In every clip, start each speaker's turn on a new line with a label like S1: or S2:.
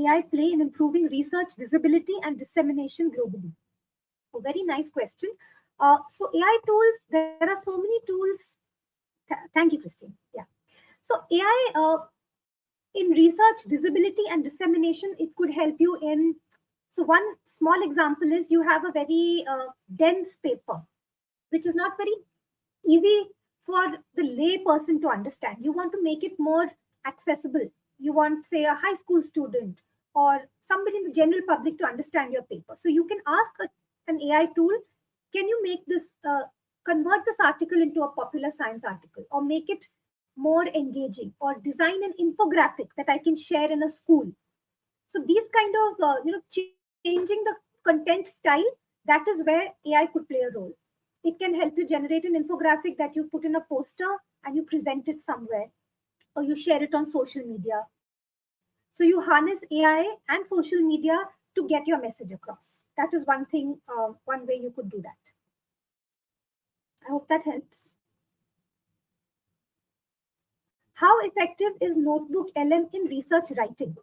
S1: AI play in improving research visibility and dissemination globally? A very nice question. So AI tools, there are so many tools. Thank you, Christine. Yeah. So AI in research visibility and dissemination, it could help you in. So one small example is you have a very dense paper, which is not very easy for the lay person to understand. You want to make it more accessible. You want, say, a high school student or somebody in the general public to understand your paper. So you can ask an AI tool, can you make this, convert this article into a popular science article, or make it more engaging, or design an infographic that I can share in a school. So these kind of, changing the content style, that is where AI could play a role. It can help you generate an infographic that you put in a poster and you present it somewhere, or you share it on social media. So you harness AI and social media to get your message across. That is one thing, one way you could do that. I hope that helps. How effective is NotebookLM in research writing?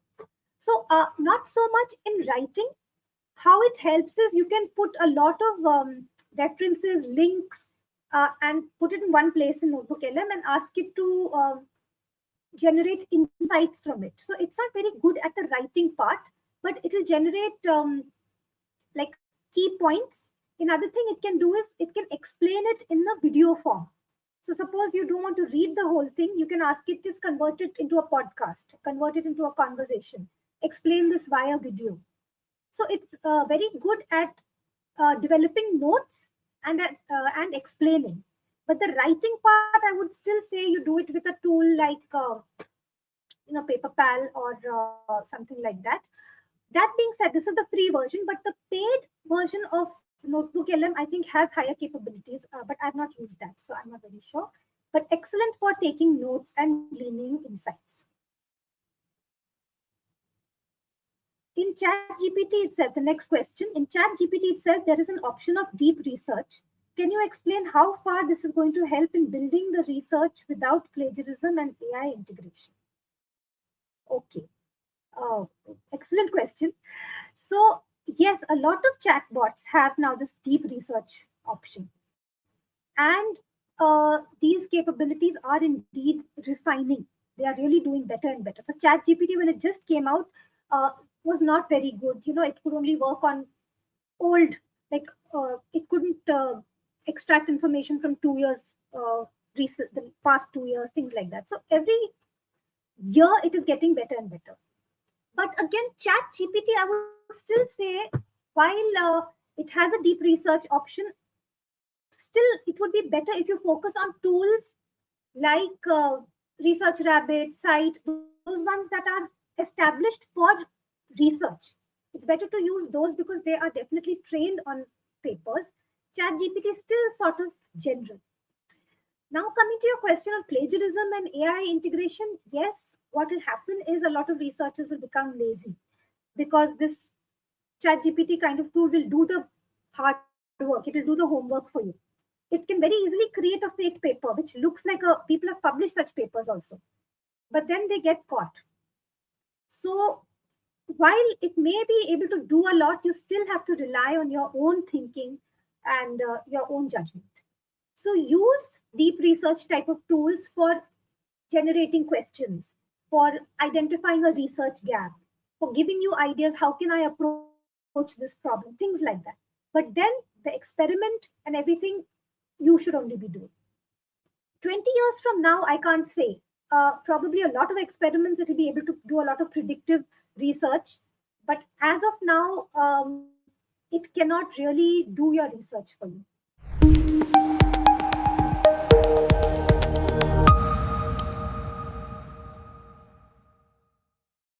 S1: So not so much in writing. How it helps is you can put a lot of references, links, and put it in one place in NotebookLM and ask it to generate insights from it. So it's not very good at the writing part, but it will generate like key points. Another thing it can do is it can explain it in the video form. So suppose you don't want to read the whole thing, you can ask it, just convert it into a podcast, convert it into a conversation, explain this via video. So it's very good at developing notes and explaining. But the writing part, I would still say you do it with a tool like PaperPal or something like that. That being said, this is the free version, but the paid version of NotebookLM, I think, has higher capabilities, but I've not used that, so I'm not very sure. But excellent for taking notes and gleaning insights. In ChatGPT itself, the next question, in ChatGPT itself, there is an option of deep research. Can you explain how far this is going to help in building the research without plagiarism and AI integration? Okay. Excellent question. So, yes, a lot of chatbots have now this deep research option. And these capabilities are indeed refining. They are really doing better and better. So ChatGPT, when it just came out, was not very good. It could only work on old, like it couldn't extract information from 2 years, the past 2 years, things like that. So every year it is getting better and better. But again, ChatGPT, I would still say, while it has a deep research option, still it would be better if you focus on tools like Research Rabbit, Site, those ones that are established for research. It's better to use those because they are definitely trained on papers. ChatGPT is still sort of general. Now, coming to your question on plagiarism and AI integration, yes, what will happen is a lot of researchers will become lazy because this ChatGPT kind of tool will do the hard work. It will do the homework for you. It can very easily create a fake paper, which looks like people have published such papers also. But then they get caught. So while it may be able to do a lot, you still have to rely on your own thinking and your own judgment. So use deep research type of tools for generating questions, for identifying a research gap, for giving you ideas, how can I approach this problem, things like that. But then the experiment and everything, you should only be doing. 20 years from now, I can't say. Probably a lot of experiments, it will be able to do a lot of predictive research. But as of now, it cannot really do your research for you.